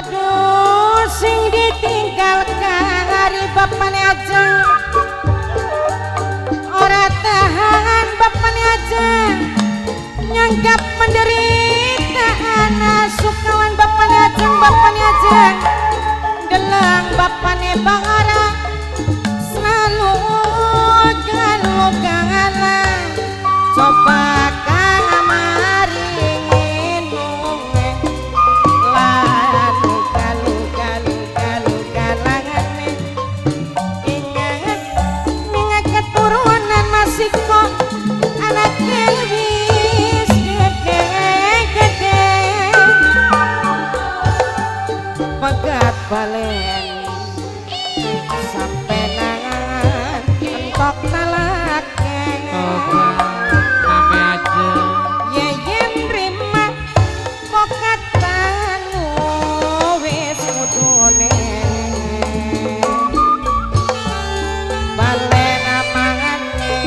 Aduh sing ditinggalkan hari bapakne Ajeng ora tahan bapakne Ajeng nyanggap penderitaan sukawan bapakne Ajeng delang bapakne Bangara selalu galuk-galuk coba kang maringin nungeng lalu galu-galangan ingat keturunan masih kok anaknya wis gede pegat balen sampai nangan entok talake name aja yen rima pokatan wis mudune balen amangane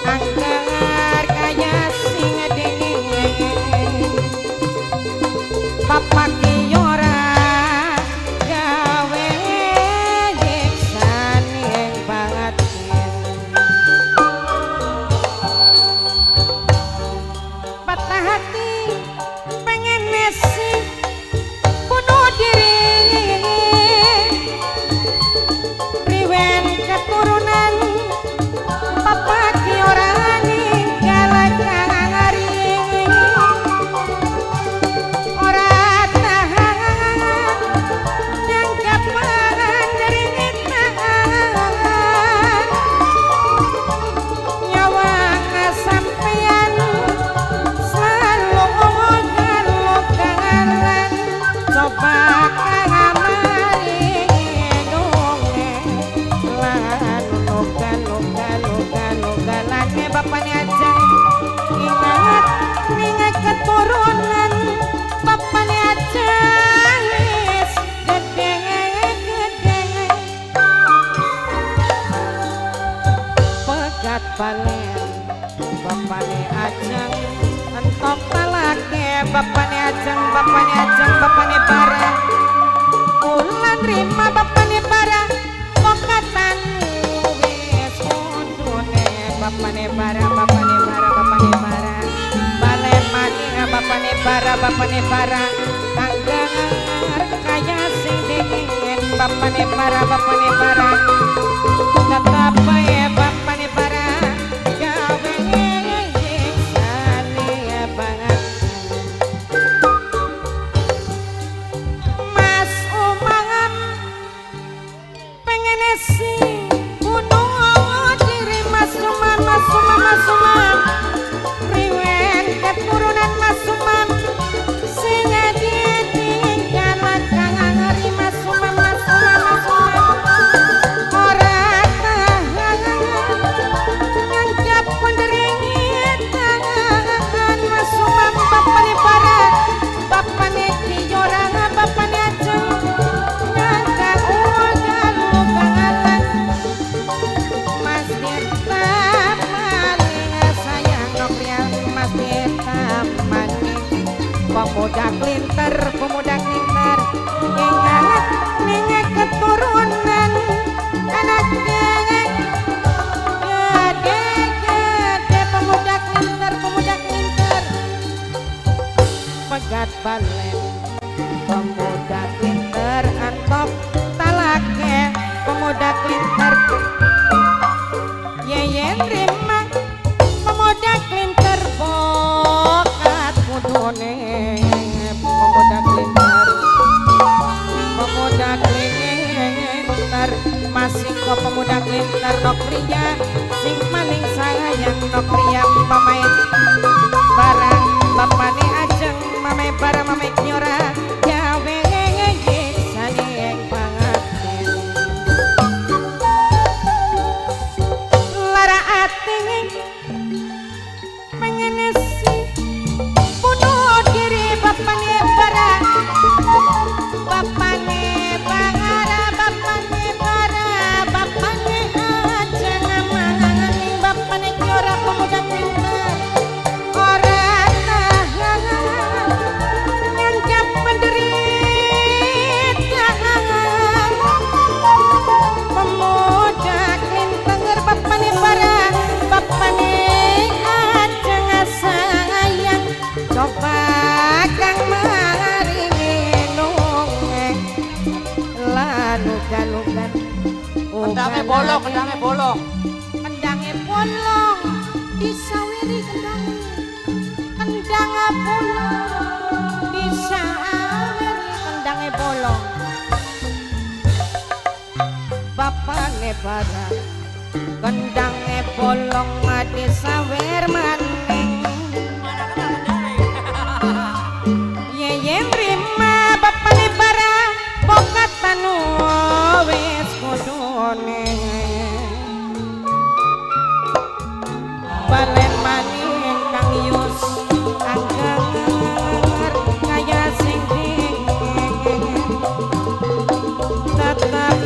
anggar kaya sing dingin bapak ki ora gawe nyiksani banget patah hati pengen nesi bunuh diri riwen keturunan bapak ki ora ninggalkan hari ora tahan nyangka penderitaan nyawa sampeyan selalu galuk-galan coba kang maringin dongeng lan galuk-galannya bapakne Ajeng ingat keturunan bapakne Ajeng wis gede pegat balen bapakne Ajeng entok talake bapakne Ajeng bapakne Bara ulan rima bapakne Bara pokatan wis mundune bapakne Bara bale maning bapakne Bara anggar kaya sing dingin bapakne Bara tetap bae bapakne Bara gawe nyiksani banget Mas Umam pengen esi bunuh diri Mas Umam riwen keturunan Mas Umam sing ditinggal kang hari Mas Umam ora tahan nganggap penderitaan Mas Umam bapakne Bara bapakne Ki ora bapakne Ajeng nyangka galuk-galan Mas Tirta maling sayang noprian Mas Tirta maning pemuda klinter ingat keturunan anaknya gede pemuda klinter pegat balen pemuda klinter antok talake pemuda klinter yen rima pemuda klinter bokat mudune pemuda klinter masih kok pemuda klinter nokriya sing maning sayang nokriya pamain barang bapakne Ajeng mame Bara mame Nyora gawe nyiksani banget lara ati pengen esi bunuh diri bapakne Bara bapakne Bangara bapakne Bara bapakne Ajeng maning bapakne Nyora pemuda klinter ora tahan Kendange bolong, kendange bolong. Kendange bolong disawiri kendange. Kendange bolong disawiri kendange bolong. Bapane barang kendange bolong disawer maning. Yeyen rima bapane barang pokat tanu wis kudune. Balen maning kang yus angger kaya sing dingin tetep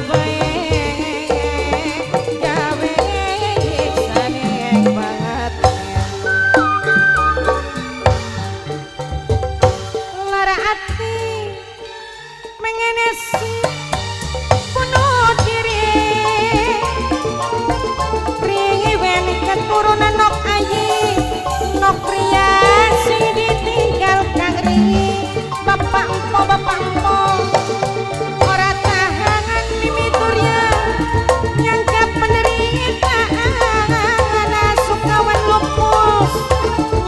gawe saning banget lara ati mengenesi bunuh diri riwen keturunan nok ayi nok pria sing ditinggal kang ri bapak empo ora tahanan mimiturnya nyangka penderitaan sukawan lupus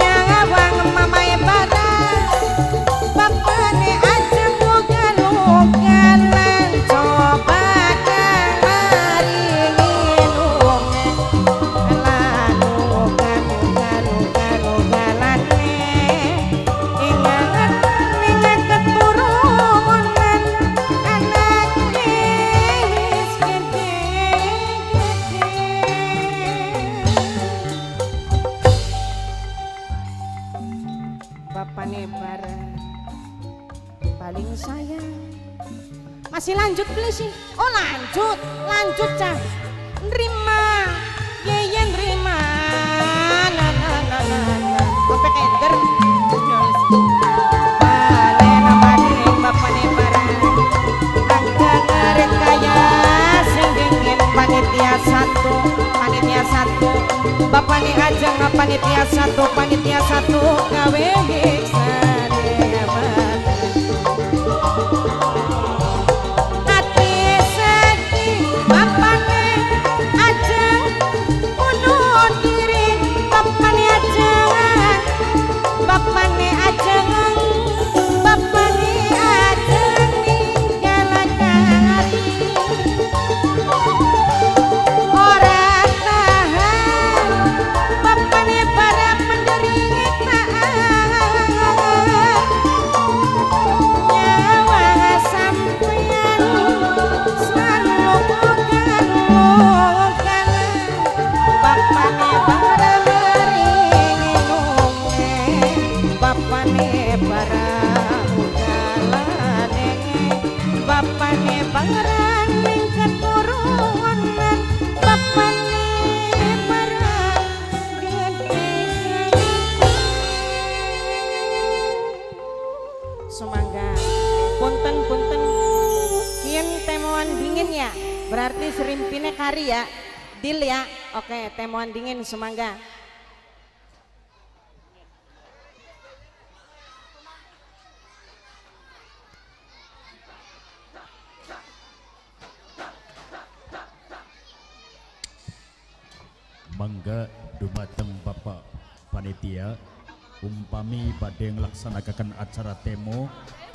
nyawang mamae baras bapane aja lugal-lugalan coba maringin lugal-lugalane ingat keturunan anak wis gede-gede. Bapane bareng paling sayang masih lanjut please sih. Oh lanjut cah nerima yeyen nerima kopek ender balen maning bapane bareng anggar kaya sing dingin panitia satu bapane ajeng panitia satu gawe hiksane hati sedih bapane ajeng bunuh diri bapane ajeng ninggalan hari ora tahan bapane para penderitaan nyawa sampeyan selalu lugan bapane para meringinunge bapane para ugalane bapane pangraning keturunan bapane para gede. Sumangga punten kian temuan dingin ya berarti serimpine kari ya deal ya. Oke temuan dingin sumangga. Mangga dumateng Bapak Panitia umpami badhe nglaksanakan acara temo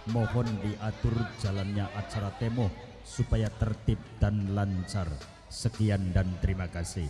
mohon diatur jalannya acara temo supaya tertib dan lancar. Sekian dan terima kasih.